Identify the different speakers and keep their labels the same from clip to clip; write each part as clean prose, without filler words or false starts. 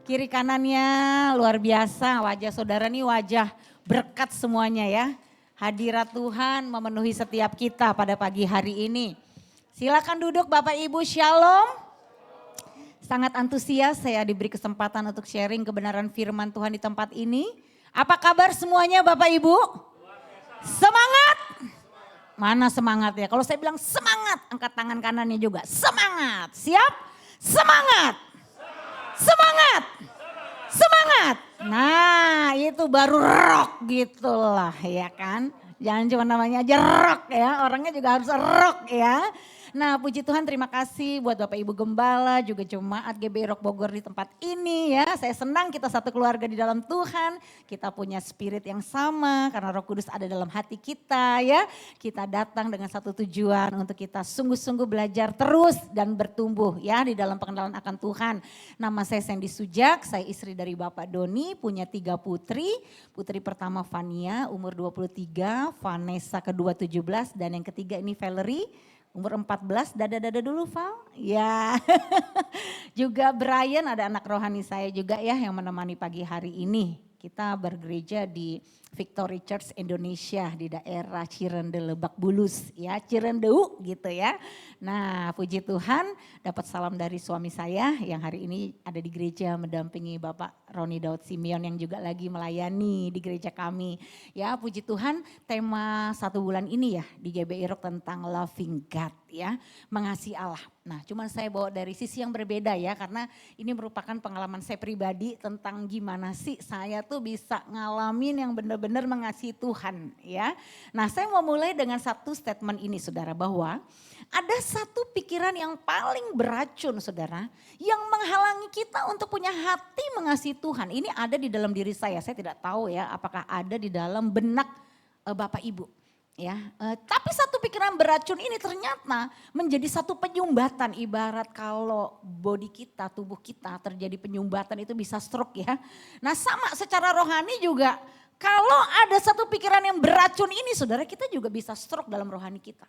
Speaker 1: Kiri kanannya luar biasa, wajah saudara nih wajah berkat semuanya ya. Hadirat Tuhan memenuhi setiap kita pada pagi hari ini. Silakan duduk Bapak Ibu, Shalom. Sangat antusias saya diberi kesempatan untuk sharing kebenaran firman Tuhan di tempat ini. Apa kabar semuanya Bapak Ibu? Semangat! Mana semangat ya? Kalau saya bilang semangat, angkat tangan kanannya juga. Semangat, siap? Semangat! Semangat! Semangat! Nah itu baru rock gitulah ya kan. Jangan cuma namanya aja rock ya, orangnya juga harus rock ya. Nah puji Tuhan, terima kasih buat Bapak Ibu Gembala, juga Jemaat GBI Rock Bogor di tempat ini ya. Saya senang kita satu keluarga di dalam Tuhan. Kita punya spirit yang sama karena Roh Kudus ada dalam hati kita ya. Kita datang dengan satu tujuan untuk kita sungguh-sungguh belajar terus dan bertumbuh ya di dalam pengenalan akan Tuhan. Nama saya Sandy Sujak, saya istri dari Bapak Doni, punya 3 putri. Putri pertama Vania umur 23, Vanessa kedua 17 dan yang ketiga ini Valerie. Umur 14, dada-dada dulu Val. Ya, juga Brian ada anak rohani saya juga ya yang menemani pagi hari ini. Kita bergereja di Victory Church Indonesia di daerah Cirende Lebak Bulus ya, Cirendeu gitu ya. Nah puji Tuhan dapat salam dari suami saya yang hari ini ada di gereja mendampingi Bapak Roni Daud Simeon yang juga lagi melayani di gereja kami. Ya puji Tuhan tema 1 bulan ini ya di GBI Rock tentang loving God ya, mengasihi Allah. Nah cuman saya bawa dari sisi yang berbeda ya karena ini merupakan pengalaman saya pribadi tentang gimana sih saya tuh bisa ngalamin yang benar-benar mengasihi Tuhan ya. Nah saya mau mulai dengan satu statement ini saudara, bahwa ada satu pikiran yang paling beracun saudara yang menghalangi kita untuk punya hati mengasihi Tuhan. Ini ada di dalam diri saya tidak tahu ya apakah ada di dalam benak Bapak Ibu. Ya, tapi satu pikiran beracun ini ternyata menjadi satu penyumbatan, ibarat kalau body kita, tubuh kita terjadi penyumbatan itu bisa stroke ya. Nah sama secara rohani juga, kalau ada satu pikiran yang beracun ini saudara, kita juga bisa stroke dalam rohani kita.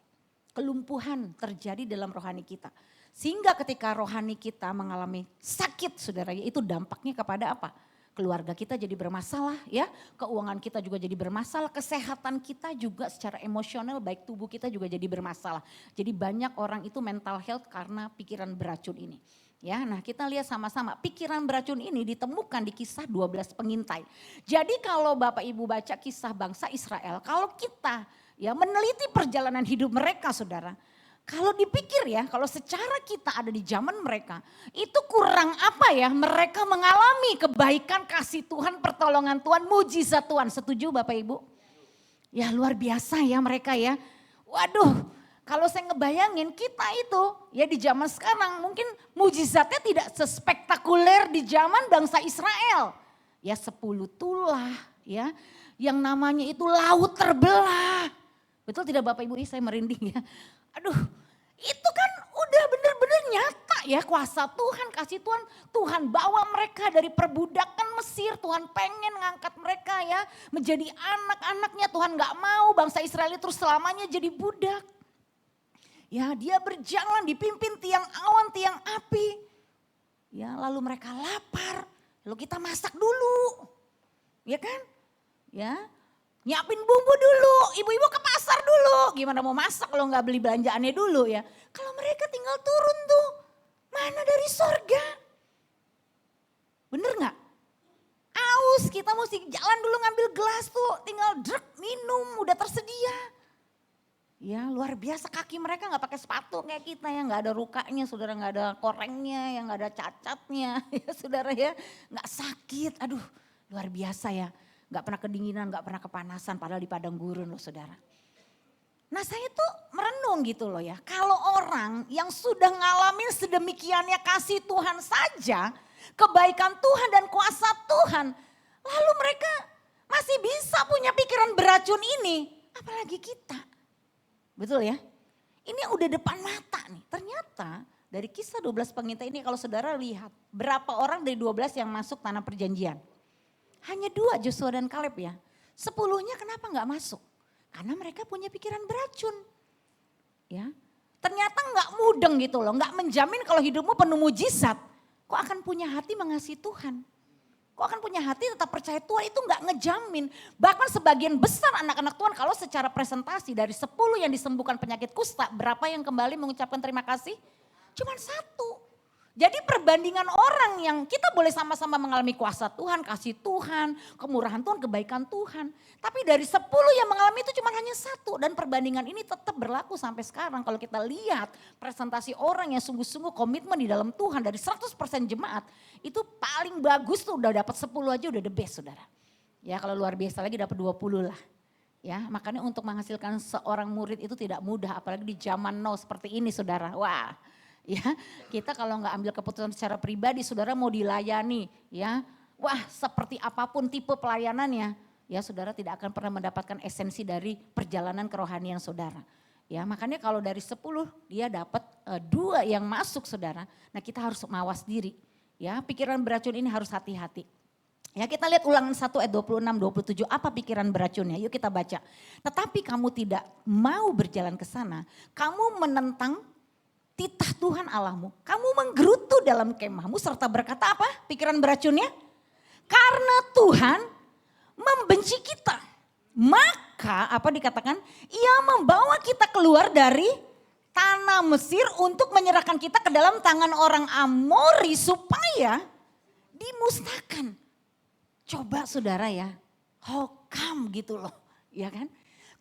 Speaker 1: Kelumpuhan terjadi dalam rohani kita. Sehingga ketika rohani kita mengalami sakit saudara, itu dampaknya kepada apa? Keluarga kita jadi bermasalah ya, keuangan kita juga jadi bermasalah, kesehatan kita juga secara emosional baik tubuh kita juga jadi bermasalah. Jadi banyak orang itu mental health karena pikiran beracun ini. Ya, nah kita lihat sama-sama pikiran beracun ini ditemukan di Kisah 12 pengintai. Jadi kalau Bapak Ibu baca kisah bangsa Israel, kalau kita ya meneliti perjalanan hidup mereka saudara, kalau dipikir ya, kalau secara kita ada di zaman mereka, itu kurang apa ya, mereka mengalami kebaikan, kasih Tuhan, pertolongan Tuhan, mujizat Tuhan. Setuju Bapak Ibu? Ya luar biasa ya mereka ya. Waduh, kalau saya ngebayangin kita itu ya di zaman sekarang mungkin mujizatnya tidak sespektakuler di zaman bangsa Israel. Ya 10 tulah ya, yang namanya itu laut terbelah. Betul tidak Bapak Ibu? Saya merinding ya. Aduh, itu kan udah bener-bener nyata ya kuasa Tuhan, kasih Tuhan. Tuhan bawa mereka dari perbudakan Mesir, Tuhan pengen ngangkat mereka ya menjadi anak-anaknya. Tuhan gak mau bangsa Israel terus selamanya jadi budak. Ya dia berjalan dipimpin tiang awan, tiang api. Ya lalu mereka lapar, lalu kita masak dulu. Ya kan? Ya. Nyiapin bumbu dulu, ibu-ibu ke pasar dulu. Gimana mau masak kalau nggak beli belanjaannya dulu ya. Kalau mereka tinggal turun tuh, mana dari sorga. Bener nggak? Aus, kita mesti jalan dulu ngambil gelas tuh, tinggal drek minum, udah tersedia. Ya luar biasa, kaki mereka nggak pakai sepatu kayak kita ya, nggak ada rukanya, saudara, nggak ada korengnya, yang nggak ada cacatnya, ya saudara ya, nggak sakit. Aduh, luar biasa ya. Gak pernah kedinginan, gak pernah kepanasan, padahal di padang gurun loh saudara. Nah saya tuh merenung gitu loh ya, kalau orang yang sudah ngalamin sedemikiannya kasih Tuhan saja, kebaikan Tuhan dan kuasa Tuhan, lalu mereka masih bisa punya pikiran beracun ini, apalagi kita. Betul ya? Ini udah depan mata nih, ternyata dari Kisah 12 pengintai ini kalau saudara lihat, berapa orang dari 12 yang masuk tanah perjanjian? Hanya 2, Joshua dan Kaleb ya. 10-nya kenapa nggak masuk? Karena mereka punya pikiran beracun. Ya, ternyata nggak mudeng gitu loh, nggak menjamin kalau hidupmu penuh mujizat. kok akan punya hati mengasihi Tuhan? Kok akan punya hati tetap percaya Tuhan itu nggak ngejamin. Bahkan sebagian besar anak-anak Tuhan kalau secara presentasi dari 10 yang disembuhkan penyakit kusta, berapa yang kembali mengucapkan terima kasih? Cuman 1. Jadi perbandingan orang yang kita boleh sama-sama mengalami kuasa Tuhan, kasih Tuhan, kemurahan Tuhan, kebaikan Tuhan. Tapi dari 10 yang mengalami itu cuma hanya 1. Dan perbandingan ini tetap berlaku sampai sekarang. Kalau kita lihat presentasi orang yang sungguh-sungguh komitmen di dalam Tuhan dari 100% jemaat. Itu paling bagus tuh udah dapat 10 aja udah the best saudara. Ya kalau luar biasa lagi dapat 20 lah. Ya, makanya untuk menghasilkan seorang murid itu tidak mudah. Apalagi di zaman now seperti ini saudara. Wah. Ya, kita kalau nggak ambil keputusan secara pribadi, saudara mau dilayani, ya, wah seperti apapun tipe pelayanannya, ya saudara tidak akan pernah mendapatkan esensi dari perjalanan kerohanian saudara. Ya, makanya kalau dari 10 dia dapat 2 yang masuk saudara, nah kita harus mawas diri. Ya, pikiran beracun ini harus hati-hati. Ya kita lihat Ulangan 1 ayat 26-27, apa pikiran beracunnya? Yuk kita baca. Tetapi kamu tidak mau berjalan ke sana, kamu menentang titah Tuhan Allahmu. Kamu menggerutu dalam kemahmu serta berkata apa? Pikiran beracunnya? Karena Tuhan membenci kita. Maka apa dikatakan? Ia membawa kita keluar dari tanah Mesir untuk menyerahkan kita ke dalam tangan orang Amori supaya dimusnahkan. Coba saudara ya, how come gitu loh, ya kan?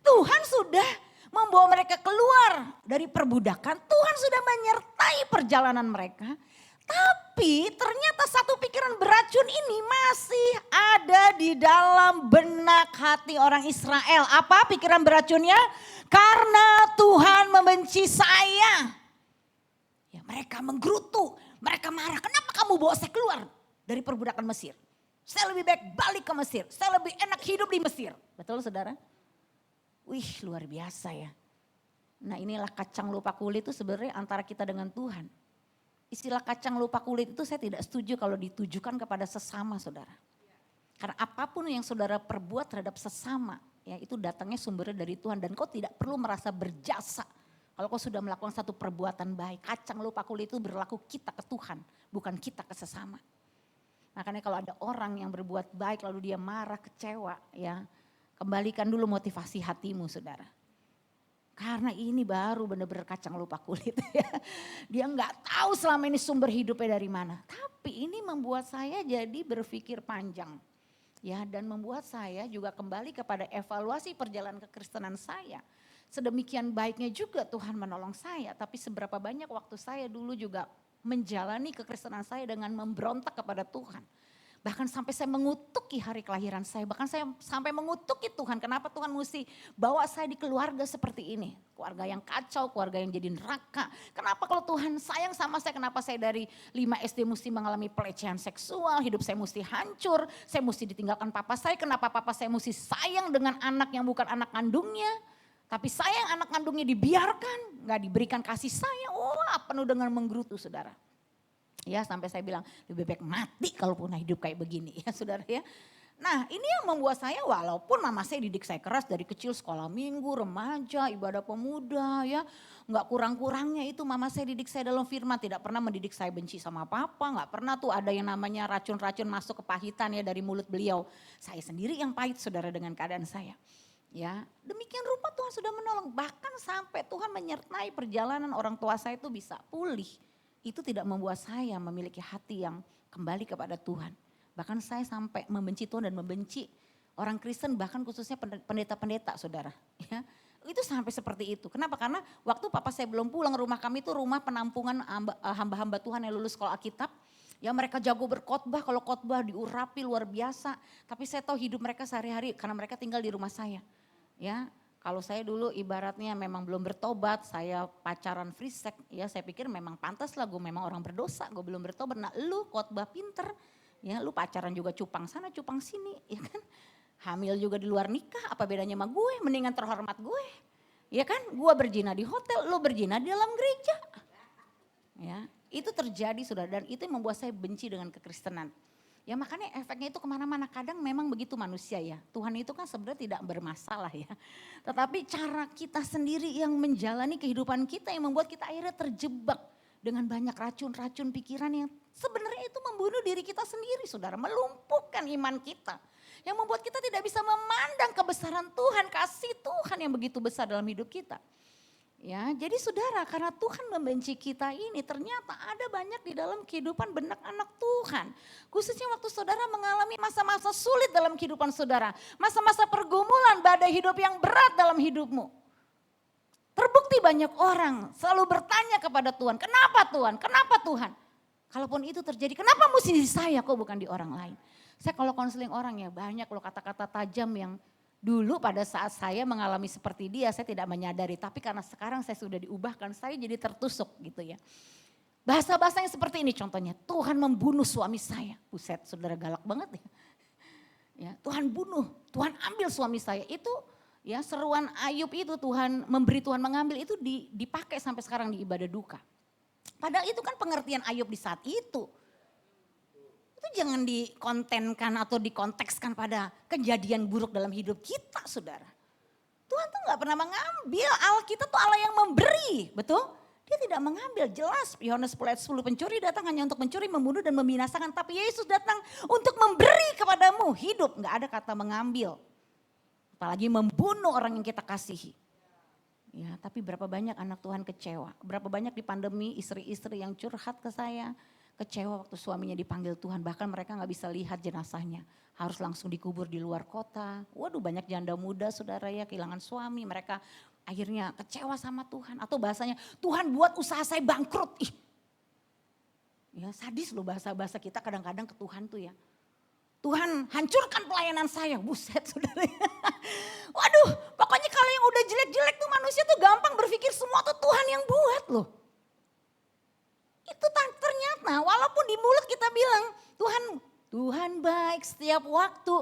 Speaker 1: Tuhan sudah membawa mereka keluar dari perbudakan. Tuhan sudah menyertai perjalanan mereka. Tapi ternyata satu pikiran beracun ini masih ada di dalam benak hati orang Israel. Apa pikiran beracunnya? Karena Tuhan membenci saya. Ya, mereka menggerutu, mereka marah. Kenapa kamu bawa saya keluar dari perbudakan Mesir? Saya lebih baik balik ke Mesir. Saya lebih enak hidup di Mesir. Betul saudara? Wih luar biasa ya. Nah inilah kacang lupa kulit itu sebenarnya antara kita dengan Tuhan. Istilah kacang lupa kulit itu saya tidak setuju kalau ditujukan kepada sesama saudara. Karena apapun yang saudara perbuat terhadap sesama, ya itu datangnya sumbernya dari Tuhan. Dan kau tidak perlu merasa berjasa kalau kau sudah melakukan satu perbuatan baik. Kacang lupa kulit itu berlaku kita ke Tuhan, bukan kita ke sesama. Makanya kalau ada orang yang berbuat baik lalu dia marah, kecewa ya. Kembalikan dulu motivasi hatimu saudara. Karena ini baru benar-benar kacang lupa kulit ya. Dia nggak tahu selama ini sumber hidupnya dari mana. Tapi ini membuat saya jadi berpikir panjang. Ya, dan membuat saya juga kembali kepada evaluasi perjalanan kekristenan saya. Sedemikian baiknya juga Tuhan menolong saya. Tapi seberapa banyak waktu saya dulu juga menjalani kekristenan saya dengan memberontak kepada Tuhan. Bahkan sampai saya mengutuki hari kelahiran saya. Bahkan saya sampai mengutuki Tuhan. Kenapa Tuhan mesti bawa saya di keluarga seperti ini. Keluarga yang kacau, keluarga yang jadi neraka. Kenapa kalau Tuhan sayang sama saya, kenapa saya dari 5 SD mesti mengalami pelecehan seksual. Hidup saya mesti hancur, saya mesti ditinggalkan papa saya. Kenapa papa saya mesti sayang dengan anak yang bukan anak kandungnya. Tapi sayang anak kandungnya dibiarkan, gak diberikan kasih sayang. Wah penuh dengan menggerutu saudara. Ya sampai saya bilang lebih baik mati kalaupun hidup kayak begini ya saudara ya. Nah ini yang membuat saya walaupun mama saya didik saya keras dari kecil sekolah minggu, remaja, ibadah pemuda ya. Nggak kurang-kurangnya itu mama saya didik saya dalam firman, tidak pernah mendidik saya benci sama papa. Nggak pernah tuh ada yang namanya racun-racun masuk ke pahitan ya dari mulut beliau. Saya sendiri yang pahit saudara dengan keadaan saya. Ya demikian rupa Tuhan sudah menolong, bahkan sampai Tuhan menyertai perjalanan orang tua saya itu bisa pulih. Itu tidak membuat saya memiliki hati yang kembali kepada Tuhan. Bahkan saya sampai membenci Tuhan dan membenci orang Kristen, bahkan khususnya pendeta-pendeta saudara. Ya, itu sampai seperti itu. Kenapa? Karena waktu papa saya belum pulang, rumah kami itu rumah penampungan hamba-hamba Tuhan yang lulus sekolah Alkitab. Ya mereka jago berkhotbah, kalau khotbah diurapi luar biasa. Tapi saya tahu hidup mereka sehari-hari karena mereka tinggal di rumah saya. Ya, kalau saya dulu ibaratnya memang belum bertobat, saya pacaran free sex, ya saya pikir memang pantas lah gue memang orang berdosa, gue belum bertobat. Nah lu khotbah pinter, ya lu pacaran juga cupang sana cupang sini, ya kan. Hamil juga di luar nikah, apa bedanya sama gue, mendingan terhormat gue. Ya kan, gue berzina di hotel, lu berzina di dalam gereja. Ya, itu terjadi saudara dan itu yang membuat saya benci dengan kekristenan. Ya makanya efeknya itu kemana-mana, kadang memang begitu manusia ya. Tuhan itu kan sebenarnya tidak bermasalah ya. Tetapi cara kita sendiri yang menjalani kehidupan kita yang membuat kita akhirnya terjebak dengan banyak racun-racun pikiran yang Sebenarnya itu membunuh diri kita sendiri saudara, melumpuhkan iman kita. Yang membuat kita tidak bisa memandang kebesaran Tuhan, kasih Tuhan yang begitu besar dalam hidup kita. Ya, jadi saudara, karena Tuhan membenci kita ini, ternyata ada banyak di dalam kehidupan benak anak Tuhan. Khususnya waktu saudara mengalami masa-masa sulit dalam kehidupan saudara. Masa-masa pergumulan, badai hidup yang berat dalam hidupmu. Terbukti banyak orang selalu bertanya kepada Tuhan, kenapa Tuhan, kenapa Tuhan? Kalaupun itu terjadi, kenapa mesti di saya kok bukan di orang lain? Saya kalau konseling orang ya banyak loh kata-kata tajam yang dulu pada saat saya mengalami seperti dia saya tidak menyadari. Tapi karena sekarang saya sudah diubahkan, saya jadi tertusuk gitu ya. Bahasa-bahasa yang seperti ini contohnya, Tuhan membunuh suami saya. Buset, saudara galak banget ya. Ya, Tuhan bunuh, Tuhan ambil suami saya. Itu ya seruan Ayub itu Tuhan memberi, Tuhan mengambil itu dipakai sampai sekarang di ibadah duka. Padahal itu kan pengertian Ayub di saat itu. Itu jangan dikontenkan atau dikontekskan pada kejadian buruk dalam hidup kita saudara. Tuhan tuh gak pernah mengambil, Allah kita tuh Allah yang memberi, betul? Dia tidak mengambil, jelas Yohanes 10 ayat 10, pencuri datang hanya untuk mencuri, membunuh dan membinasakan. Tapi Yesus datang untuk memberi kepadamu hidup, gak ada kata mengambil. Apalagi membunuh orang yang kita kasihi. Ya, tapi berapa banyak anak Tuhan kecewa, berapa banyak di pandemi istri-istri yang curhat ke saya, kecewa waktu suaminya dipanggil Tuhan, bahkan mereka gak bisa lihat jenazahnya, harus langsung dikubur di luar kota. Waduh banyak janda muda saudara ya kehilangan suami, mereka akhirnya kecewa sama Tuhan. Atau bahasanya Tuhan buat usaha saya bangkrut. Ih, ya sadis loh bahasa-bahasa kita kadang-kadang ke Tuhan tuh ya. Tuhan hancurkan pelayanan saya, buset saudara. Waduh pokoknya kalau yang udah jelek-jelek tuh manusia tuh gampang berpikir semua tuh Tuhan yang buat loh. Itu ternyata walaupun di mulut kita bilang Tuhan baik setiap waktu.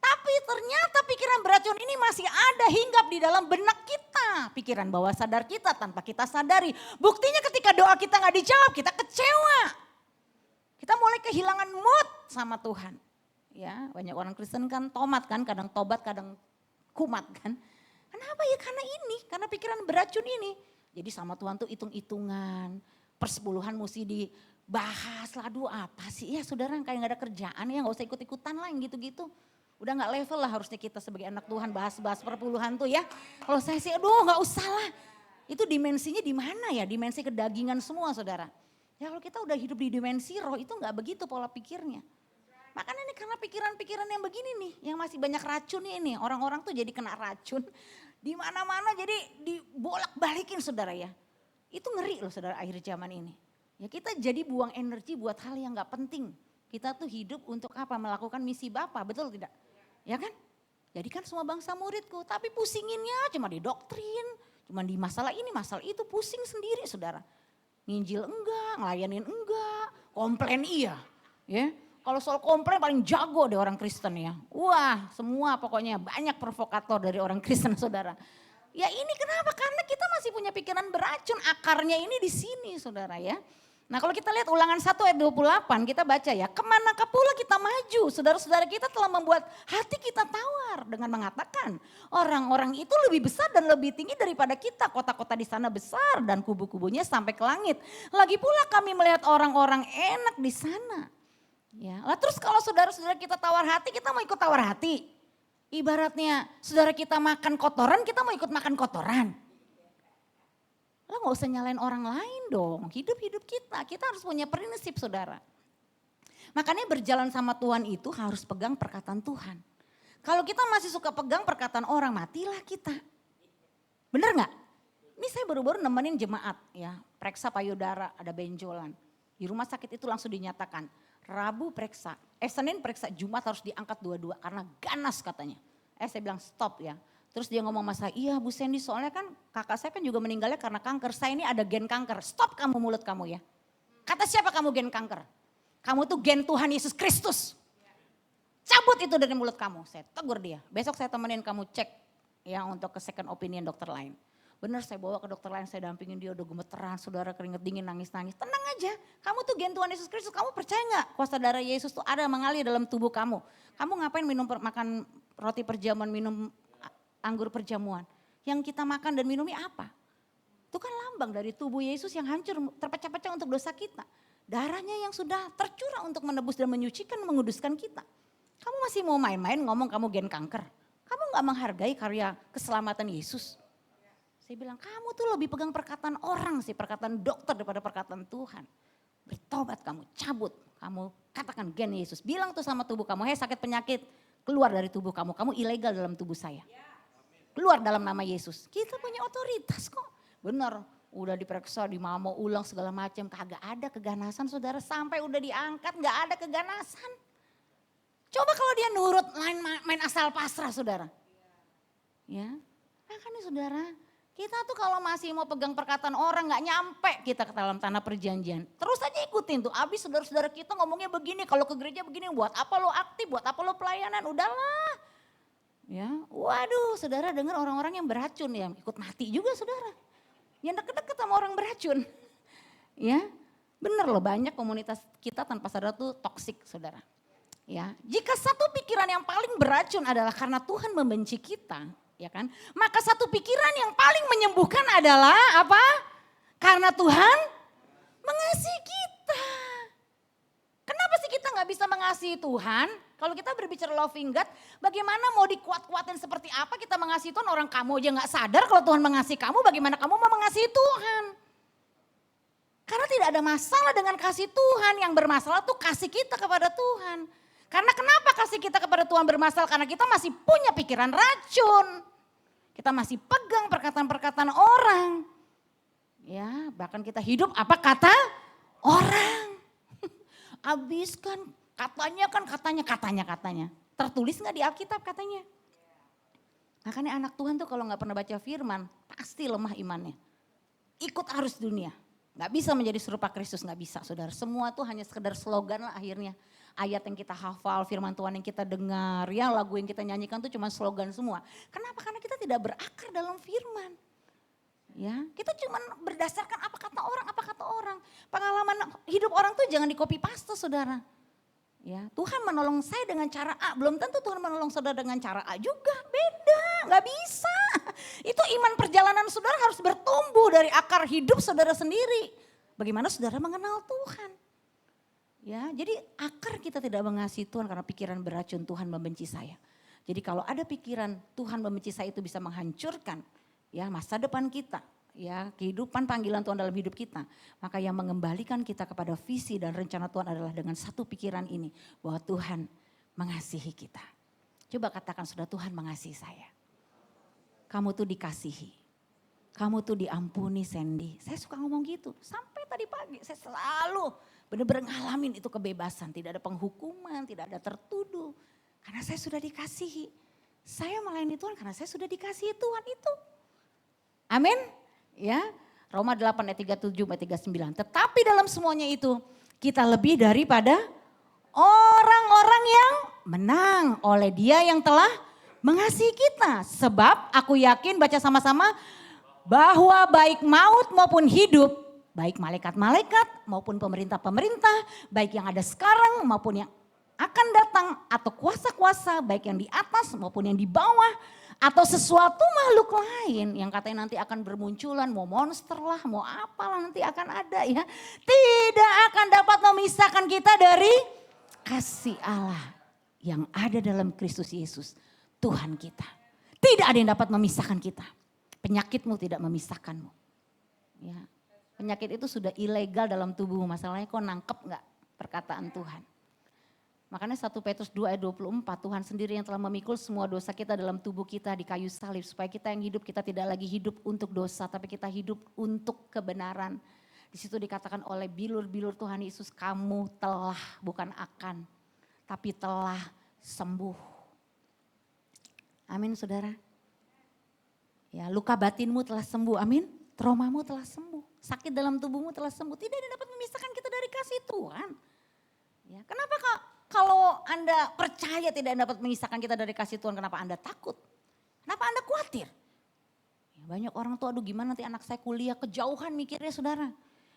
Speaker 1: Tapi ternyata pikiran beracun ini masih ada hinggap di dalam benak kita. Pikiran bawah sadar kita tanpa kita sadari. Buktinya ketika doa kita gak dijawab kita kecewa. Kita mulai kehilangan mood sama Tuhan. Ya, banyak orang Kristen kan tomat kan, kadang tobat, kadang kumat kan. Kenapa ya? Karena ini, karena pikiran beracun ini. Jadi sama Tuhan tuh hitung-hitungan, persepuluhan mesti dibahas lah, aduh apa sih ya saudara kayak gak ada kerjaan ya gak usah ikut-ikutan lah yang gitu-gitu. Udah gak level lah harusnya kita sebagai anak Tuhan bahas-bahas perpuluhan tuh ya. Kalau saya sih aduh gak usah lah. Itu dimensinya di mana ya? Dimensi kedagingan semua saudara. Ya kalau kita udah hidup di dimensi roh itu gak begitu pola pikirnya. Makanya ini karena pikiran-pikiran yang begini nih, yang masih banyak racun ini, orang-orang tuh jadi kena racun. Di mana-mana jadi dibolak-balikin saudara ya. Itu ngeri loh saudara akhir zaman ini. Ya kita jadi buang energi buat hal yang gak penting. Kita tuh hidup untuk apa? Melakukan misi Bapa, betul tidak? Ya kan? Jadi kan semua bangsa muridku, tapi pusinginnya cuma di doktrin, cuma di masalah ini, masalah itu, pusing sendiri saudara. Nginjil enggak, ngelayanin enggak, komplain iya. Ya. Kalau soal komplain paling jago deh orang Kristen ya. Wah semua pokoknya banyak provokator dari orang Kristen saudara. Ya ini kenapa? Karena kita masih punya pikiran beracun, akarnya ini di sini saudara ya. Nah kalau kita lihat ulangan 1 ayat 28 kita baca ya. Kemanakah pula kita maju? Saudara-saudara kita telah membuat hati kita tawar dengan mengatakan orang-orang itu lebih besar dan lebih tinggi daripada kita. Kota-kota di sana besar dan kubu-kubunya sampai ke langit. Lagi pula kami melihat orang-orang enak di sana. Ya, lah terus kalau saudara-saudara kita tawar hati, kita mau ikut tawar hati. Ibaratnya saudara kita makan kotoran, kita mau ikut makan kotoran. Lo gak usah nyalain orang lain dong, hidup-hidup kita harus punya prinsip saudara. Makanya berjalan sama Tuhan itu harus pegang perkataan Tuhan. Kalau kita masih suka pegang perkataan orang, matilah kita. Bener gak? Ini saya baru-baru nemenin jemaat ya, periksa payudara, ada benjolan. Di rumah sakit itu langsung dinyatakan. Rabu periksa, Senin periksa, Jumat harus diangkat dua-dua karena ganas katanya. Saya bilang stop ya. Terus dia ngomong sama saya, iya Bu Sandy soalnya kan kakak saya kan juga meninggalnya karena kanker. Saya ini ada gen kanker, stop kamu mulut kamu ya. Kata siapa kamu gen kanker? Kamu tuh gen Tuhan Yesus Kristus. Cabut itu dari mulut kamu, saya tegur dia. Besok saya temenin kamu cek ya untuk ke second opinion dokter lain. Benar saya bawa ke dokter lain, saya dampingin dia udah gemeteran, saudara keringet dingin, nangis-nangis. Tenang aja, kamu tuh gen Tuhan Yesus Kristus, kamu percaya gak kuasa darah Yesus tuh ada mengalir dalam tubuh kamu. Kamu ngapain makan roti perjamuan, minum anggur perjamuan. Yang kita makan dan minumnya apa? Itu kan lambang dari tubuh Yesus yang hancur, terpecah-pecah untuk dosa kita. Darahnya yang sudah tercurah untuk menebus dan menyucikan, menguduskan kita. Kamu masih mau main-main ngomong kamu gen kanker. Kamu gak menghargai karya keselamatan Yesus. Saya bilang kamu tuh lebih pegang perkataan orang sih, perkataan dokter daripada perkataan Tuhan. Bertobat kamu, cabut. Kamu katakan gen Yesus. Bilang tuh sama tubuh kamu, hei sakit penyakit keluar dari tubuh kamu. Kamu ilegal dalam tubuh saya. Keluar dalam nama Yesus. Kita punya otoritas kok. Benar, udah diperiksa, mau ulang segala macam. Kagak ada keganasan saudara, sampai udah diangkat gak ada keganasan. Coba kalau dia nurut main asal pasrah saudara. Ya, makanya saudara, kita tuh kalau masih mau pegang perkataan orang gak nyampe kita ke dalam tanah perjanjian. Terus aja ikutin tuh, abis saudara-saudara kita ngomongnya begini, kalau ke gereja begini, buat apa lo aktif, buat apa lo pelayanan, udahlah. Ya, waduh saudara dengar orang-orang yang beracun ya, ikut mati juga saudara. Yang deket-deket sama orang beracun. Ya, bener loh banyak komunitas kita tanpa sadar tuh toksik saudara. Ya, jika satu pikiran yang paling beracun adalah karena Tuhan membenci kita, ya kan? Maka satu pikiran yang paling menyembuhkan adalah apa? Karena Tuhan mengasihi kita. Kenapa sih kita nggak bisa mengasihi Tuhan? Kalau kita berbicara loving God, bagaimana mau dikuat-kuatin seperti apa kita mengasihi Tuhan? Orang kamu aja nggak sadar kalau Tuhan mengasihi kamu, bagaimana kamu mau mengasihi Tuhan? Karena tidak ada masalah dengan kasih Tuhan, yang bermasalah tuh kasih kita kepada Tuhan. Karena kenapa kasih kita kepada Tuhan bermasalah? Karena kita masih punya pikiran racun. Kita masih pegang perkataan-perkataan orang. Ya, bahkan kita hidup apa kata orang. Habiskan katanya. Tertulis nggak di Alkitab katanya. Makanya anak Tuhan tuh kalau nggak pernah baca firman, pasti lemah imannya. Ikut arus dunia. Nggak bisa menjadi serupa Kristus, nggak bisa saudara. Semua tuh hanya sekedar slogan lah akhirnya. Ayat yang kita hafal, firman Tuhan yang kita dengar, ya lagu yang kita nyanyikan tuh cuma slogan semua. Kenapa? Karena kita tidak berakar dalam firman. Ya, kita cuma berdasarkan apa kata orang. Pengalaman hidup orang tuh jangan di copy paste saudara. Ya, Tuhan menolong saya dengan cara A, belum tentu Tuhan menolong saudara dengan cara A juga, beda, nggak bisa. Itu iman perjalanan saudara harus bertumbuh dari akar hidup saudara sendiri. Bagaimana saudara mengenal Tuhan? Ya, jadi akar kita tidak mengasihi Tuhan karena pikiran beracun Tuhan membenci saya. Jadi kalau ada pikiran Tuhan membenci saya itu bisa menghancurkan ya masa depan kita, ya kehidupan panggilan Tuhan dalam hidup kita. Maka yang mengembalikan kita kepada visi dan rencana Tuhan adalah dengan satu pikiran ini bahwa Tuhan mengasihi kita. Coba katakan sudah Tuhan mengasihi saya. Kamu tuh dikasihi. Kamu tuh diampuni Sandy. Saya suka ngomong gitu. Sampai tadi pagi saya selalu benar-benar ngalamin itu kebebasan. Tidak ada penghukuman, tidak ada tertuduh. Karena saya sudah dikasihi. Saya melayani Tuhan karena saya sudah dikasihi Tuhan itu. Amin. Ya, Roma 8 ayat 37 ayat 39. Tetapi dalam semuanya itu kita lebih daripada orang-orang yang menang oleh Dia yang telah mengasihi kita. Sebab aku yakin baca sama-sama bahwa baik maut maupun hidup, baik malaikat-malaikat maupun pemerintah-pemerintah, baik yang ada sekarang maupun yang akan datang atau kuasa-kuasa baik yang di atas maupun yang di bawah atau sesuatu makhluk lain yang katanya nanti akan bermunculan, mau monster lah, mau apalah nanti akan ada ya. Tidak akan dapat memisahkan kita dari kasih Allah yang ada dalam Kristus Yesus Tuhan kita. Tidak ada yang dapat memisahkan kita. Penyakitmu tidak memisahkanmu. Ya, penyakit itu sudah ilegal dalam tubuhmu. Masalahnya kok nangkep gak perkataan Tuhan. Makanya 1 Petrus 2 ayat 24 Tuhan sendiri yang telah memikul semua dosa kita dalam tubuh kita di kayu salib. Supaya kita yang hidup kita tidak lagi hidup untuk dosa tapi kita hidup untuk kebenaran. Di situ dikatakan oleh bilur-bilur Tuhan Yesus kamu telah bukan akan tapi telah sembuh. Amin saudara. Ya, luka batinmu telah sembuh, amin. Traumamu telah sembuh, sakit dalam tubuhmu telah sembuh. Tidak ada dapat memisahkan kita dari kasih Tuhan. Ya, kenapa kalau Anda percaya tidak dapat memisahkan kita dari kasih Tuhan, kenapa Anda takut? Kenapa Anda khawatir? Ya, banyak orang tuh aduh gimana nanti anak saya kuliah kejauhan mikirnya saudara.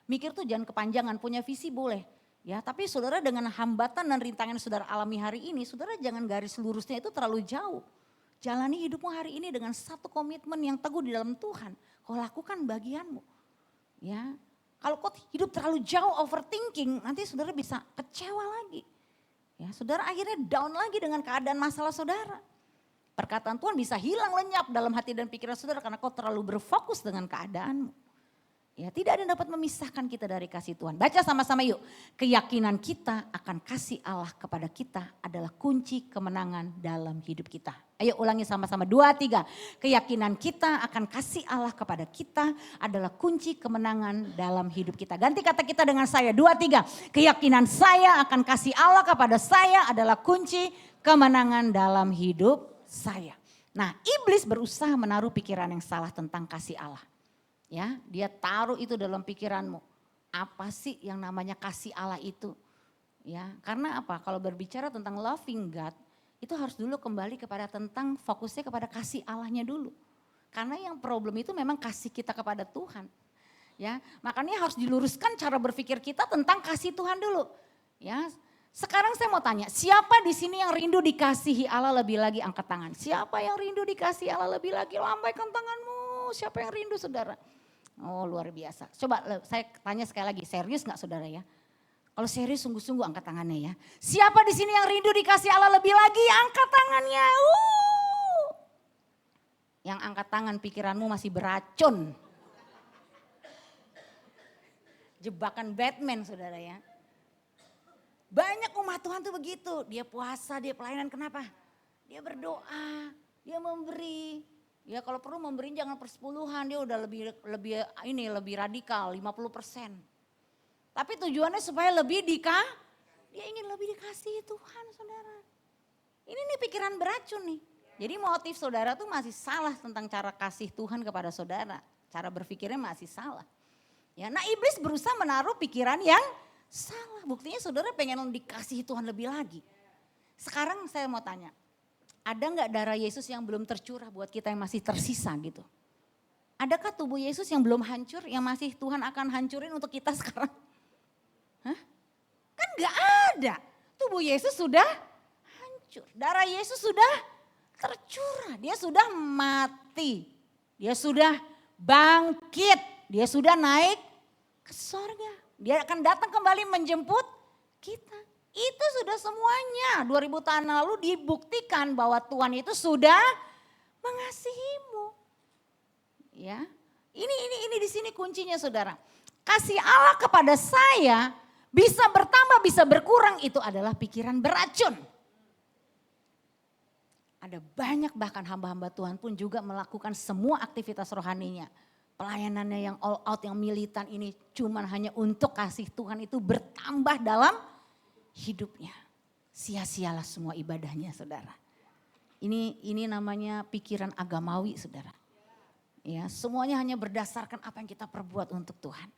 Speaker 1: Mikir tuh jangan kepanjangan, punya visi boleh. Ya, tapi saudara dengan hambatan dan rintangan yang saudara alami hari ini, saudara jangan garis lurusnya itu terlalu jauh. Jalani hidupmu hari ini dengan satu komitmen yang teguh di dalam Tuhan. Kau lakukan bagianmu. Ya, Kalau kau hidup terlalu jauh overthinking, nanti saudara bisa kecewa lagi. Ya, saudara akhirnya down lagi dengan keadaan masalah saudara. Perkataan Tuhan bisa hilang lenyap dalam hati dan pikiran saudara karena kau terlalu berfokus dengan keadaanmu. Ya, tidak ada yang dapat memisahkan kita dari kasih Tuhan. Baca sama-sama yuk. Keyakinan kita akan kasih Allah kepada kita adalah kunci kemenangan dalam hidup kita. Ayo ulangi sama-sama 2, 3. Keyakinan kita akan kasih Allah kepada kita adalah kunci kemenangan dalam hidup kita. Ganti kata kita dengan saya 2, 3. Keyakinan saya akan kasih Allah kepada saya adalah kunci kemenangan dalam hidup saya. Nah, iblis berusaha menaruh pikiran yang salah tentang kasih Allah. Ya, dia taruh itu dalam pikiranmu. Apa sih yang namanya kasih Allah itu? Ya, karena apa? Kalau berbicara tentang loving God, itu harus dulu kembali kepada tentang fokusnya kepada kasih Allahnya dulu. Karena yang problem itu memang kasih kita kepada Tuhan. Ya, makanya harus diluruskan cara berpikir kita tentang kasih Tuhan dulu. Ya, sekarang saya mau tanya, siapa di sini yang rindu dikasihi Allah lebih lagi? Angkat tangan. Siapa yang rindu dikasihi Allah lebih lagi? Lambaikan tanganmu. Siapa yang rindu saudara? Oh luar biasa. Coba saya tanya sekali lagi, serius gak saudara ya? Kalau serius sungguh-sungguh angkat tangannya ya. Siapa di sini yang rindu dikasih Allah lebih lagi? Angkat tangannya. Yang angkat tangan pikiranmu masih beracun. Jebakan Batman saudara ya. Banyak umat Tuhan tuh begitu. Dia puasa, dia pelayanan, kenapa? Dia berdoa, dia memberi. Ya kalau perlu memberi jangan persepuluhan, dia udah lebih radikal 50%. Tapi tujuannya supaya dia ingin lebih dikasihi Tuhan saudara. Ini nih pikiran beracun nih. Jadi motif saudara tuh masih salah tentang cara kasih Tuhan kepada saudara. Cara berpikirnya masih salah. Ya, nah iblis berusaha menaruh pikiran yang salah. Buktinya saudara pengen dikasihi Tuhan lebih lagi. Sekarang saya mau tanya. Ada nggak darah Yesus yang belum tercurah buat kita yang masih tersisa gitu? Adakah tubuh Yesus yang belum hancur, yang masih Tuhan akan hancurin untuk kita sekarang? Hah? Kan nggak ada. Tubuh Yesus sudah hancur. Darah Yesus sudah tercurah. Dia sudah mati. Dia sudah bangkit. Dia sudah naik ke sorga. Dia akan datang kembali menjemput kita. Itu sudah semuanya 2000 tahun lalu dibuktikan bahwa Tuhan itu sudah mengasihimu. Ya. Ini di sini kuncinya saudara. Kasih Allah kepada saya bisa bertambah, bisa berkurang, itu adalah pikiran beracun. Ada banyak bahkan hamba-hamba Tuhan pun juga melakukan semua aktivitas rohaninya. Pelayanannya yang all out, yang militan ini cuman hanya untuk kasih Tuhan itu bertambah dalam hidupnya. Sia-sialah semua ibadahnya saudara. Ini namanya pikiran agamawi saudara. Ya, semuanya hanya berdasarkan apa yang kita perbuat untuk Tuhan.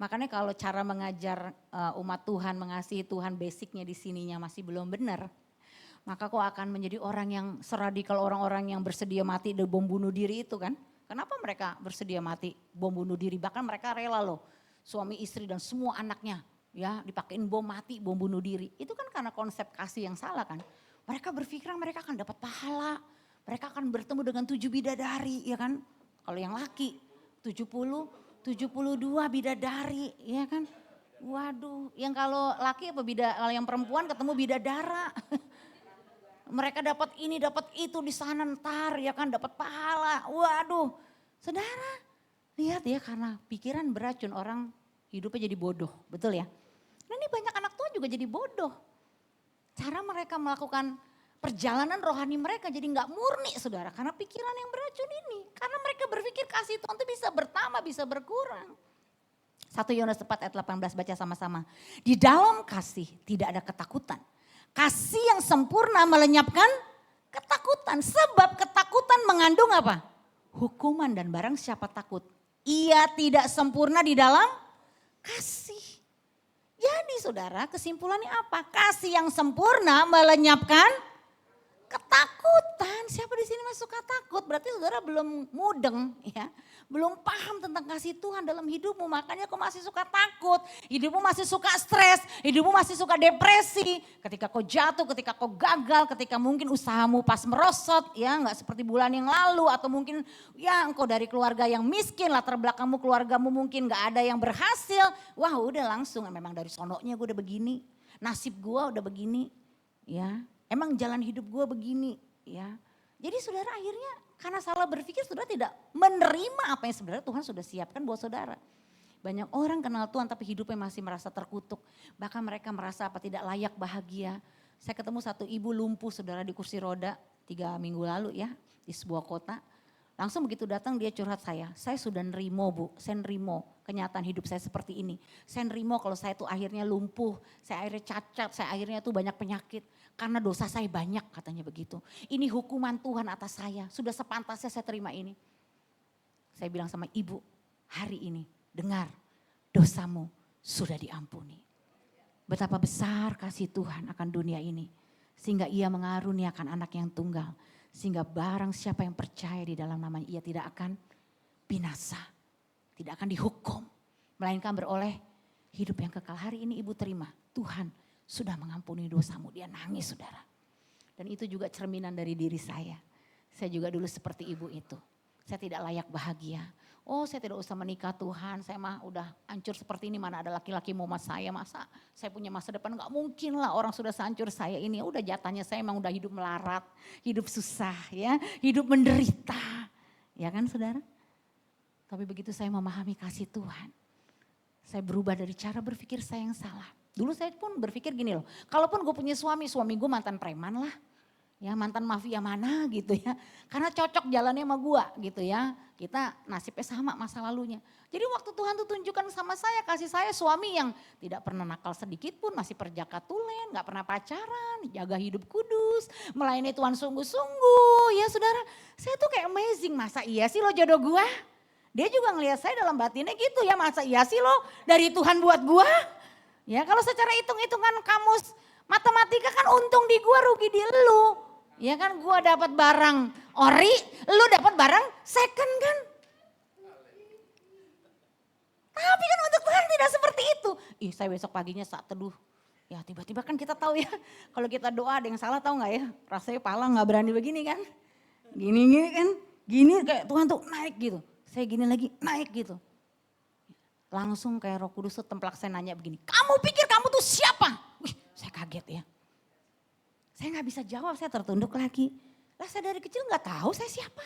Speaker 1: Makanya kalau cara mengajar umat Tuhan, mengasihi Tuhan basicnya di sininya masih belum benar. Maka kau akan menjadi orang yang seradikal orang-orang yang bersedia mati dan bom bunuh diri itu kan. Kenapa mereka bersedia mati bom bunuh diri? Bahkan mereka rela loh suami istri dan semua anaknya. Ya dipakein bom mati, bom bunuh diri. Itu kan karena konsep kasih yang salah kan. Mereka berpikir mereka akan dapat pahala. Mereka akan bertemu dengan 7 bidadari ya kan. Kalau yang laki 70, 72 bidadari ya kan. Waduh, yang kalau laki apa kalau yang perempuan ketemu bidadara. Mereka dapat ini, dapat itu di sana ntar ya kan, dapat pahala. Waduh, saudara lihat ya karena pikiran beracun orang hidupnya jadi bodoh, betul ya? Nah ini banyak anak Tuhan juga jadi bodoh. Cara mereka melakukan perjalanan rohani mereka jadi gak murni saudara. Karena pikiran yang beracun ini. Karena mereka berpikir kasih Tuhan itu bisa bertambah, bisa berkurang. 1 Yohanes 4 ayat 18 baca sama-sama. Di dalam kasih tidak ada ketakutan. Kasih yang sempurna melenyapkan ketakutan. Sebab ketakutan mengandung apa? Hukuman, dan barang siapa takut, ia tidak sempurna di dalam kasih. Jadi saudara kesimpulannya apa? Kasih yang sempurna melenyapkan Ketakutan, siapa di sini masih suka takut? Berarti saudara belum mudeng ya. Belum paham tentang kasih Tuhan dalam hidupmu, makanya kau masih suka takut. Hidupmu masih suka stres, hidupmu masih suka depresi. Ketika kau jatuh, ketika kau gagal, ketika mungkin usahamu pas merosot ya, nggak seperti bulan yang lalu. Atau mungkin ya engkau dari keluarga yang miskin, latar belakangmu keluargamu mungkin nggak ada yang berhasil. Wah udah langsung, memang dari sononya gue udah begini, nasib gue udah begini ya. Emang jalan hidup gue begini ya. Jadi saudara akhirnya karena salah berpikir saudara tidak menerima apa yang sebenarnya Tuhan sudah siapkan buat saudara. Banyak orang kenal Tuhan tapi hidupnya masih merasa terkutuk. Bahkan mereka merasa apa tidak layak bahagia. Saya ketemu satu ibu lumpuh saudara di kursi roda 3 minggu lalu ya di sebuah kota. Langsung begitu datang dia curhat saya sudah nerimo bu, saya nerimo kenyataan hidup saya seperti ini. Saya nerimo kalau saya tuh akhirnya lumpuh, saya akhirnya cacat, saya akhirnya tuh banyak penyakit. Karena dosa saya banyak katanya begitu. Ini hukuman Tuhan atas saya, sudah sepantasnya saya terima ini. Saya bilang sama ibu, hari ini dengar dosamu sudah diampuni. Betapa besar kasih Tuhan akan dunia ini. Sehingga ia mengaruniakan anak yang tunggal. Sehingga barang siapa yang percaya di dalam namanya ia tidak akan binasa. Tidak akan dihukum. Melainkan beroleh hidup yang kekal. Hari ini ibu terima Tuhan sudah mengampuni dosamu. Dia nangis saudara. Dan itu juga cerminan dari diri saya. Saya juga dulu seperti ibu itu. Saya tidak layak bahagia. Oh saya tidak usah menikah Tuhan, saya mah udah hancur seperti ini, mana ada laki-laki mau mas saya, masa saya punya masa depan, gak mungkin lah orang sudah sehancur saya ini. Udah jatahnya saya emang udah hidup melarat, hidup susah ya, hidup menderita. Ya kan saudara? Tapi begitu saya memahami kasih Tuhan, saya berubah dari cara berpikir saya yang salah. Dulu saya pun berpikir gini loh, kalaupun gue punya suami gue mantan preman lah. Ya mantan mafia mana gitu ya. Karena cocok jalannya sama gua gitu ya. Kita nasibnya sama masa lalunya. Jadi waktu Tuhan tuh tunjukkan sama saya, kasih saya suami yang tidak pernah nakal sedikit pun, masih perjaka tulen, gak pernah pacaran, jaga hidup kudus, melayani Tuhan sungguh-sungguh. Ya saudara, saya tuh kayak amazing, masa iya sih lo jodoh gua? Dia juga ngelihat saya dalam batinnya gitu ya, masa iya sih lo dari Tuhan buat gua? Ya kalau secara hitung-hitungan kamus matematika kan untung di gua, rugi di lu. Ya kan gua dapat barang ori, lu dapat barang second kan. Tapi kan untuk Tuhan tidak seperti itu. Ih saya besok paginya saat teduh. Ya tiba-tiba kan kita tahu ya, kalau kita doa ada yang salah tahu gak ya. Rasanya pala gak berani begini kan. Gini kan, gini kayak Tuhan tuh naik gitu. Saya gini lagi naik gitu. Langsung kayak Roh Kudus tuh templak saya nanya begini. Kamu pikir kamu tuh siapa? Wih saya kaget ya. Saya gak bisa jawab, saya tertunduk lagi. Lah saya dari kecil gak tahu saya siapa.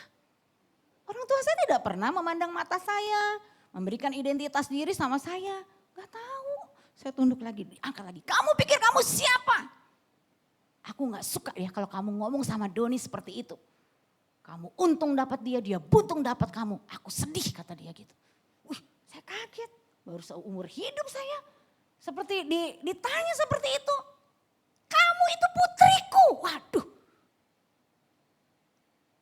Speaker 1: Orang tua saya tidak pernah memandang mata saya. Memberikan identitas diri sama saya. Gak tahu. Saya tunduk lagi, angkat lagi. Kamu pikir kamu siapa? Aku gak suka ya kalau kamu ngomong sama Doni seperti itu. Kamu untung dapat dia, dia buntung dapat kamu. Aku sedih kata dia gitu. Wih saya kaget. Baru seumur hidup saya. Seperti ditanya seperti itu. Kamu itu putriku. Waduh.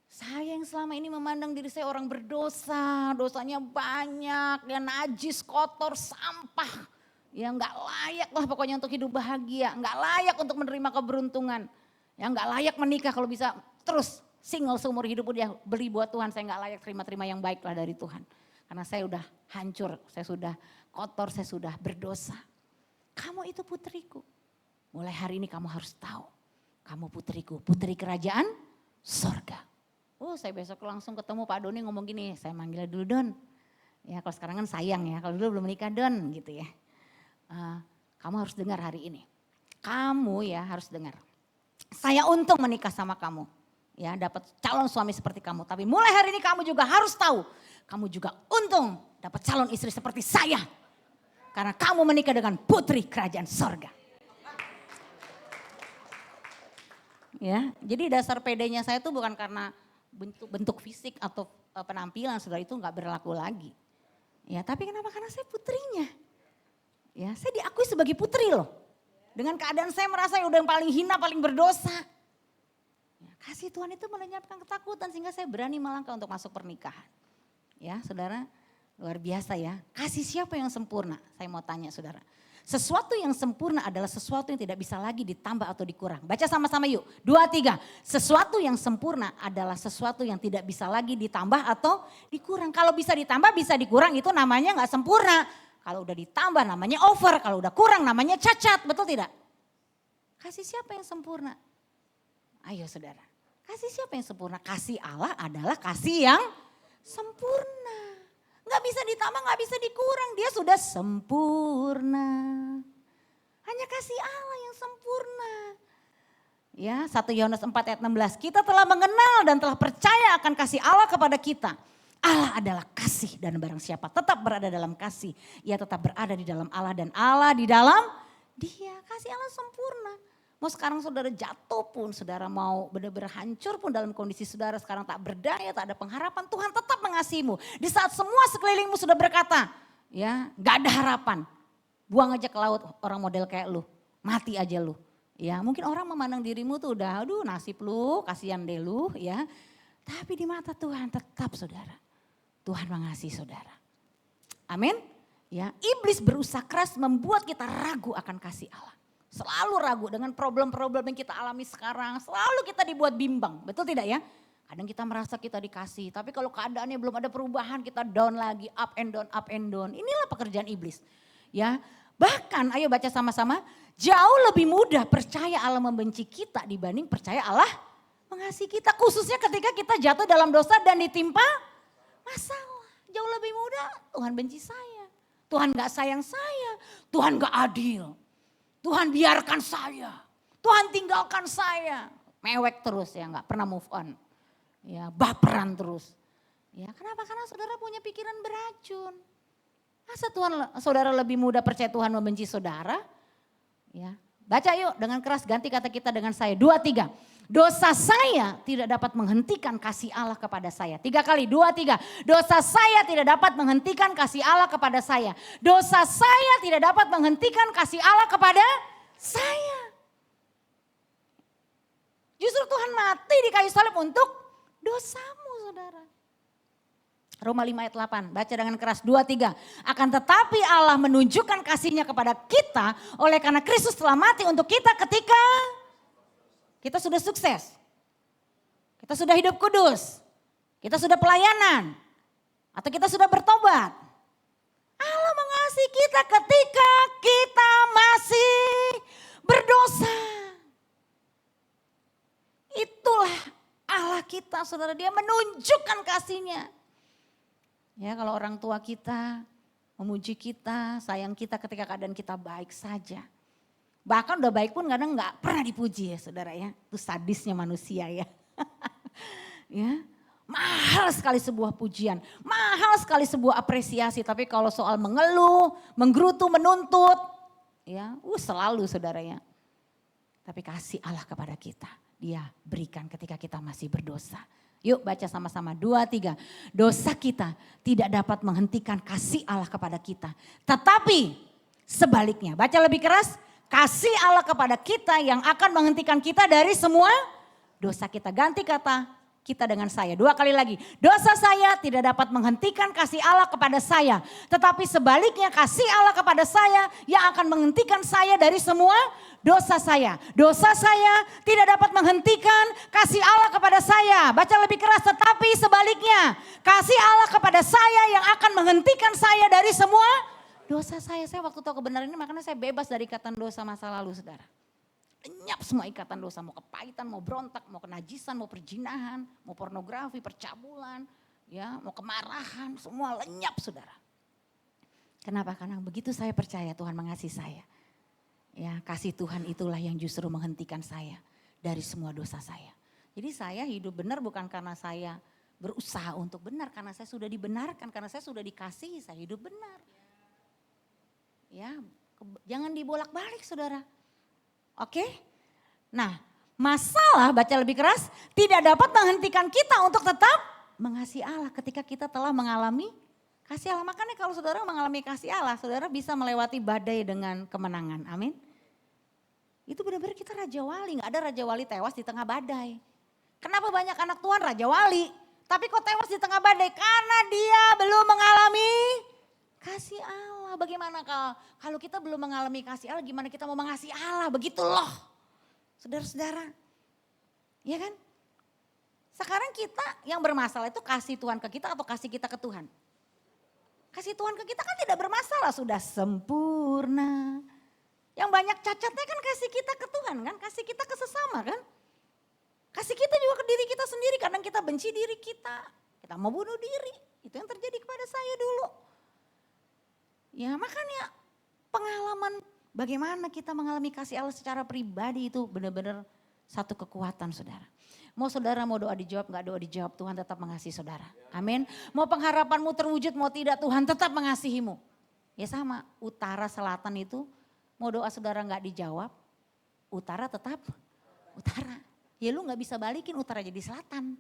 Speaker 1: Saya yang selama ini memandang diri saya orang berdosa. Dosanya banyak. Ya najis, kotor, sampah. Ya gak layak lah pokoknya untuk hidup bahagia. Gak layak untuk menerima keberuntungan. Ya gak layak menikah kalau bisa terus single seumur hidup dia beli buat Tuhan. Saya gak layak terima-terima yang baik lah dari Tuhan. Karena saya udah hancur, saya sudah kotor, saya sudah berdosa. Kamu itu putriku. Mulai hari ini kamu harus tahu, kamu putriku, putri kerajaan sorga. Oh saya besok langsung ketemu Pak Doni ngomong gini, saya manggilnya dulu Don. Ya kalau sekarang kan sayang ya, kalau dulu belum menikah Don gitu ya. Kamu harus dengar hari ini, kamu ya harus dengar. Saya untung menikah sama kamu, ya dapat calon suami seperti kamu. Tapi mulai hari ini kamu juga harus tahu, kamu juga untung dapat calon istri seperti saya. Karena kamu menikah dengan putri kerajaan sorga. Ya, jadi dasar pedenya saya itu bukan karena bentuk fisik atau penampilan, saudara, itu nggak berlaku lagi. Ya, tapi kenapa? Karena saya putrinya. Ya, saya diakui sebagai putri loh. Dengan keadaan saya merasa udah yang paling hina, paling berdosa. Ya, kasih Tuhan itu melenyapkan ketakutan sehingga saya berani melangkah untuk masuk pernikahan. Ya, saudara, luar biasa ya. Kasih siapa yang sempurna? Saya mau tanya saudara. Sesuatu yang sempurna adalah sesuatu yang tidak bisa lagi ditambah atau dikurang. Baca sama-sama yuk. 2, 3. Sesuatu yang sempurna adalah sesuatu yang tidak bisa lagi ditambah atau dikurang. Kalau bisa ditambah, bisa dikurang itu namanya gak sempurna. Kalau udah ditambah namanya over, kalau udah kurang namanya cacat. Betul tidak? Kasih siapa yang sempurna? Ayo saudara. Kasih siapa yang sempurna? Kasih Allah adalah kasih yang sempurna. Gak bisa ditambah, gak bisa dikurang. Dia sudah sempurna. Hanya kasih Allah yang sempurna. Ya, 1 Yohanes 4 ayat 16. Kita telah mengenal dan telah percaya akan kasih Allah kepada kita. Allah adalah kasih dan barang siapa tetap berada dalam kasih. Ia tetap berada di dalam Allah dan Allah di dalam dia. Kasih Allah sempurna. Mau sekarang saudara jatuh pun, saudara mau benar-benar hancur pun dalam kondisi saudara sekarang tak berdaya, tak ada pengharapan, Tuhan tetap mengasihimu. Di saat semua sekelilingmu sudah berkata, ya gak ada harapan. Buang aja ke laut orang model kayak lu, mati aja lu. Ya mungkin orang memandang dirimu tuh udah aduh nasib lu, kasihan deh lu ya. Tapi di mata Tuhan tetap saudara, Tuhan mengasihi saudara. Amin. Ya, iblis berusaha keras membuat kita ragu akan kasih Allah. Selalu ragu dengan problem-problem yang kita alami sekarang. Selalu kita dibuat bimbang. Betul tidak ya? Kadang kita merasa kita dikasih. Tapi kalau keadaannya belum ada perubahan kita down lagi. Up and down, up and down. Inilah pekerjaan iblis. Ya, bahkan ayo baca sama-sama. Jauh lebih mudah percaya Allah membenci kita dibanding percaya Allah mengasihi kita. Khususnya ketika kita jatuh dalam dosa dan ditimpa masalah. Jauh lebih mudah Tuhan benci saya. Tuhan gak sayang saya. Tuhan gak adil. Tuhan biarkan saya, Tuhan tinggalkan saya. Mewek terus ya, gak pernah move on. Ya, baperan terus. Ya, kenapa? Karena saudara punya pikiran beracun. Masa saudara lebih mudah percaya Tuhan membenci saudara? Ya, baca yuk dengan keras, ganti kata kita dengan saya. 2, 3. Dosa saya tidak dapat menghentikan kasih Allah kepada saya. 3 kali, 2, 3. Dosa saya tidak dapat menghentikan kasih Allah kepada saya. Dosa saya tidak dapat menghentikan kasih Allah kepada saya. Justru Tuhan mati di kayu salib untuk dosamu saudara. Roma 5 ayat 8, baca dengan keras 2, 3. Akan tetapi Allah menunjukkan kasihnya kepada kita oleh karena Kristus telah mati untuk kita ketika kita sudah sukses, kita sudah hidup kudus, kita sudah pelayanan, atau kita sudah bertobat. Allah mengasihi kita ketika kita masih berdosa. Itulah Allah kita saudara, dia menunjukkan kasihnya. Ya kalau orang tua kita memuji kita, sayang kita ketika keadaan kita baik saja. Bahkan udah baik pun kadang gak pernah dipuji ya saudara ya. Itu sadisnya manusia ya. Ya, mahal sekali sebuah pujian. Mahal sekali sebuah apresiasi. Tapi kalau soal mengeluh, menggerutu, menuntut. Ya, selalu saudara ya. Tapi kasih Allah kepada kita. Dia berikan ketika kita masih berdosa. Yuk baca sama-sama 2, 3. Dosa kita tidak dapat menghentikan kasih Allah kepada kita. Tetapi sebaliknya, baca lebih keras. Kasih Allah kepada kita yang akan menghentikan kita dari semua dosa kita. Ganti kata kita dengan saya. 2 kali lagi. Dosa saya tidak dapat menghentikan kasih Allah kepada saya. Tetapi sebaliknya kasih Allah kepada saya yang akan menghentikan saya dari semua dosa saya. Dosa saya tidak dapat menghentikan kasih Allah kepada saya. Baca lebih keras, tetapi sebaliknya kasih Allah kepada saya yang akan menghentikan saya dari semua dosa saya waktu tahu kebenaran ini makanya saya bebas dari ikatan dosa masa lalu saudara. Lenyap semua ikatan dosa, mau kepahitan, mau berontak, mau kenajisan, mau perjinahan, mau pornografi, percabulan, ya, mau kemarahan, semua lenyap saudara. Kenapa? Karena begitu saya percaya Tuhan mengasihi saya. Ya, kasih Tuhan itulah yang justru menghentikan saya dari semua dosa saya. Jadi saya hidup benar bukan karena saya berusaha untuk benar, karena saya sudah dibenarkan, karena saya sudah dikasihi, saya hidup benar. Ya, jangan dibolak-balik saudara. Oke? Nah, masalah baca lebih keras tidak dapat menghentikan kita untuk tetap mengasihi Allah ketika kita telah mengalami kasih Allah. Makanya kalau saudara mengalami kasih Allah, saudara bisa melewati badai dengan kemenangan. Amin. Itu benar-benar kita Raja Wali, gak ada Raja Wali tewas di tengah badai. Kenapa banyak anak Tuhan Raja Wali, tapi kok tewas di tengah badai? Karena dia belum mengalami kasih Allah. bagaimana kalau kita belum mengalami kasih Allah, gimana kita mau mengasihi Allah, begitu loh. Saudara-saudara, ya kan? Sekarang kita yang bermasalah itu kasih Tuhan ke kita atau kasih kita ke Tuhan? Kasih Tuhan ke kita kan tidak bermasalah, sudah sempurna. Yang banyak cacatnya kan kasih kita ke Tuhan kan, kasih kita ke sesama kan. Kasih kita juga ke diri kita sendiri, kadang kita benci diri kita. Kita mau bunuh diri, itu yang terjadi kepada saya dulu. Ya makanya pengalaman bagaimana kita mengalami kasih Allah secara pribadi itu benar-benar satu kekuatan saudara. Mau saudara mau doa dijawab, gak doa dijawab, Tuhan tetap mengasihi saudara. Amin. Mau pengharapanmu terwujud, mau tidak, Tuhan tetap mengasihimu. Ya sama, utara selatan itu mau doa saudara gak dijawab, utara tetap utara. Ya lu gak bisa balikin utara jadi selatan.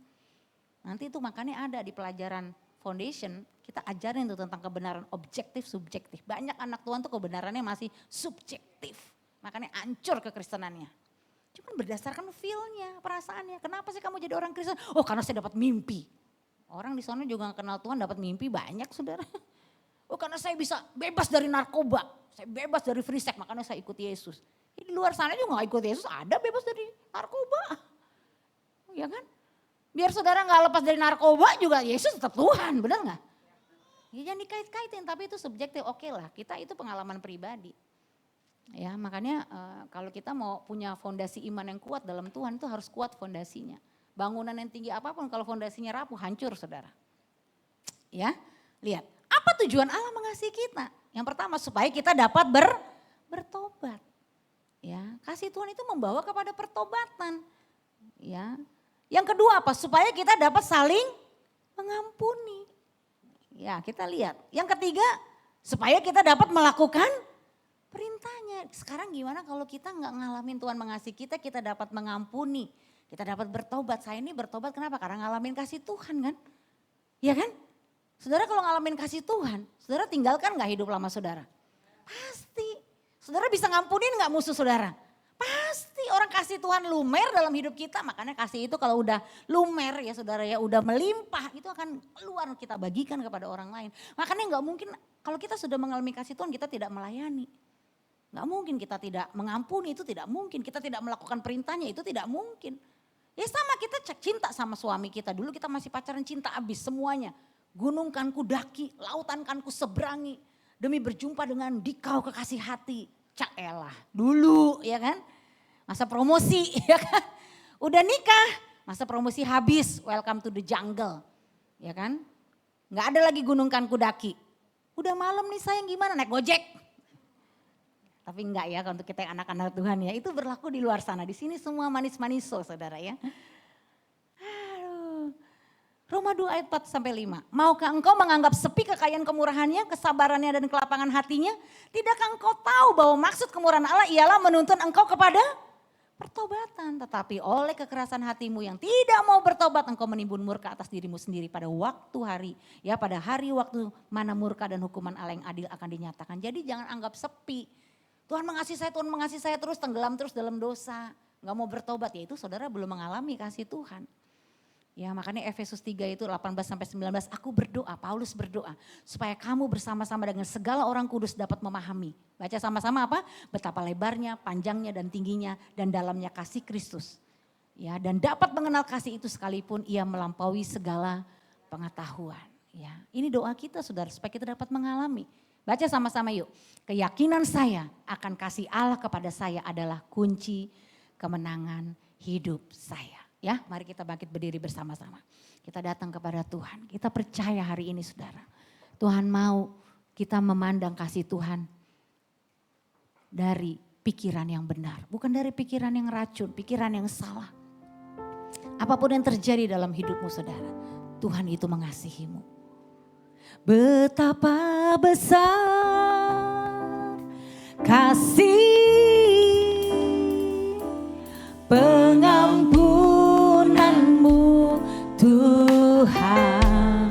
Speaker 1: Nanti itu makanya ada di pelajaran foundation, kita ajarin tuh tentang kebenaran objektif, subjektif. Banyak anak Tuhan tuh kebenarannya masih subjektif. Makanya hancur kekristenannya. Cuman berdasarkan feel-nya, perasaannya. Kenapa sih kamu jadi orang Kristen? Oh karena saya dapat mimpi. Orang di sana juga gak kenal Tuhan dapat mimpi banyak saudara. Oh karena saya bisa bebas dari narkoba. Saya bebas dari free sex, makanya saya ikut Yesus. Di luar sana juga gak ikut Yesus, ada bebas dari narkoba. Ya kan? Biar saudara gak lepas dari narkoba juga Yesus tetap Tuhan, benar gak? Ya jangan dikait-kaitin, tapi itu subjektif, oke lah. Kita itu pengalaman pribadi. Ya makanya kalau kita mau punya fondasi iman yang kuat dalam Tuhan itu harus kuat fondasinya. Bangunan yang tinggi apapun kalau fondasinya rapuh hancur saudara. Ya lihat apa tujuan Allah mengasihi kita. Yang pertama supaya kita dapat bertobat. Ya kasih Tuhan itu membawa kepada pertobatan. Ya yang kedua apa? Supaya kita dapat saling mengampuni. Ya kita lihat. Yang ketiga supaya kita dapat melakukan perintahnya. Sekarang gimana kalau kita nggak ngalamin Tuhan mengasihi kita, kita dapat mengampuni. Kita dapat bertobat. Saya ini bertobat kenapa? Karena ngalamin kasih Tuhan kan. Iya kan? Saudara kalau ngalamin kasih Tuhan, saudara tinggalkan nggak hidup lama saudara? Pasti. Saudara bisa ngampunin nggak musuh saudara? Pasti orang kasih Tuhan lumer dalam hidup kita. Makanya kasih itu kalau udah lumer ya saudara ya, udah melimpah. Itu akan keluar kita bagikan kepada orang lain. Makanya nggak mungkin kalau kita sudah mengalami kasih Tuhan kita tidak melayani. Gak mungkin kita tidak mengampuni, itu tidak mungkin. Kita tidak melakukan perintahnya, itu tidak mungkin. Ya sama kita cinta sama suami kita. Dulu kita masih pacaran cinta abis semuanya. Gunung kan ku daki, lautan kan ku seberangi. Demi berjumpa dengan dikau kekasih hati. Cak elah, dulu ya kan. Masa promosi ya kan. Udah nikah, masa promosi habis. Welcome to the jungle. Ya kan. Gak ada lagi gunung kan ku daki. Udah malam nih sayang gimana naik gojek. Tapi enggak ya untuk kita yang anak-anak Tuhan ya. Itu berlaku di luar sana. Di sini semua manis-manis saudara ya. Aduh. Roma 2 ayat 4 sampai 5. Maukah engkau menganggap sepi kekayaan kemurahannya, kesabarannya dan kelapangan hatinya? Tidakkah engkau tahu bahwa maksud kemurahan Allah ialah menuntun engkau kepada pertobatan. Tetapi oleh kekerasan hatimu yang tidak mau bertobat engkau menimbun murka atas dirimu sendiri pada waktu hari. Ya pada hari waktu mana murka dan hukuman Allah yang adil akan dinyatakan. Jadi jangan anggap sepi. Tuhan mengasihi saya terus tenggelam terus dalam dosa. Gak mau bertobat ya itu saudara belum mengalami kasih Tuhan. Ya makanya Efesus 3 itu 18 sampai 19 aku berdoa, Paulus berdoa. Supaya kamu bersama-sama dengan segala orang kudus dapat memahami. Baca sama-sama apa? Betapa lebarnya, panjangnya dan tingginya dan dalamnya kasih Kristus. Ya dan dapat mengenal kasih itu sekalipun ia melampaui segala pengetahuan. Ya ini doa kita saudara supaya kita dapat mengalami. Baca sama-sama yuk. Keyakinan saya akan kasih Allah kepada saya adalah kunci kemenangan hidup saya. Ya, mari kita bangkit berdiri bersama-sama. Kita datang kepada Tuhan. Kita percaya hari ini saudara. Tuhan mau kita memandang kasih Tuhan dari pikiran yang benar. Bukan dari pikiran yang racun, pikiran yang salah. Apapun yang terjadi dalam hidupmu saudara. Tuhan itu mengasihimu. Betapa besar kasih pengampunanmu Tuhan.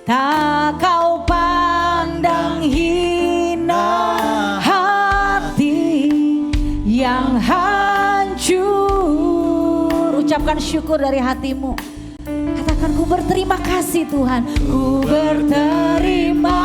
Speaker 1: Tak kau pandang hina hati yang hancur. Ucapkan syukur dari hatimu. Katakan ku berterima kasih Tuhan. Ku berterima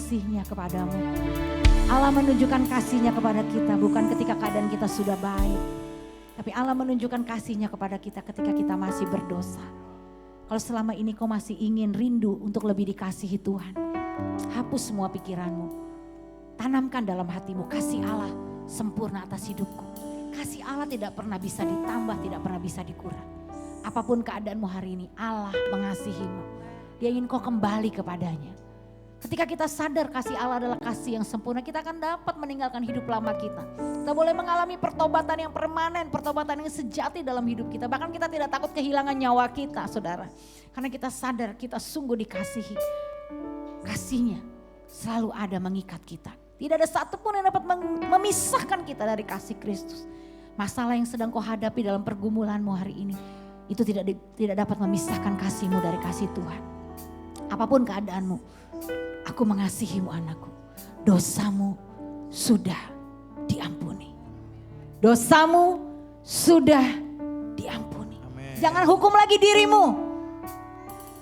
Speaker 1: kasih-Nya kepadamu. Allah menunjukkan kasih-Nya kepada kita bukan ketika keadaan kita sudah baik. Tapi Allah menunjukkan kasih-Nya kepada kita ketika kita masih berdosa. Kalau selama ini kau masih ingin rindu untuk lebih dikasihi Tuhan, hapus semua pikiranmu. Tanamkan dalam hatimu kasih Allah sempurna atas hidupku. Kasih Allah tidak pernah bisa ditambah, tidak pernah bisa dikurang. Apapun keadaanmu hari ini, Allah mengasihimu. Dia ingin kau kembali kepadanya. Ketika kita sadar kasih Allah adalah kasih yang sempurna, kita akan dapat meninggalkan hidup lama kita. Kita boleh mengalami pertobatan yang permanen, pertobatan yang sejati dalam hidup kita. Bahkan kita tidak takut kehilangan nyawa kita, saudara. Karena kita sadar kita sungguh dikasihi. Kasih-Nya selalu ada mengikat kita. Tidak ada satupun yang dapat memisahkan kita dari kasih Kristus. Masalah yang sedang kau hadapi dalam pergumulanmu hari ini, itu tidak dapat memisahkan kasih-Mu dari kasih Tuhan. Apapun keadaanmu, aku mengasihimu anakku. Dosamu sudah diampuni. Dosamu sudah diampuni. Amen. Jangan hukum lagi dirimu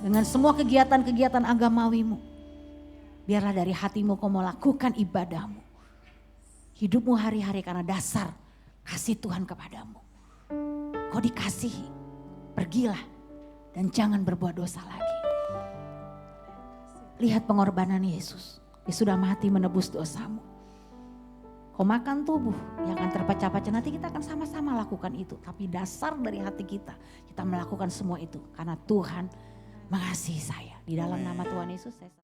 Speaker 1: dengan semua kegiatan-kegiatan agamawimu. Biarlah dari hatimu kau melakukan ibadahmu. Hidupmu hari-hari karena dasar kasih Tuhan kepadamu. Kau dikasihi, pergilah dan jangan berbuat dosa lagi. Lihat pengorbanan Yesus. Dia sudah mati menebus dosamu. Kau makan tubuh yang akan terpecah-pecah. Nanti kita akan sama-sama lakukan itu. Tapi dasar dari hati kita, kita melakukan semua itu. Karena Tuhan mengasihi saya. Di dalam nama Tuhan Yesus saya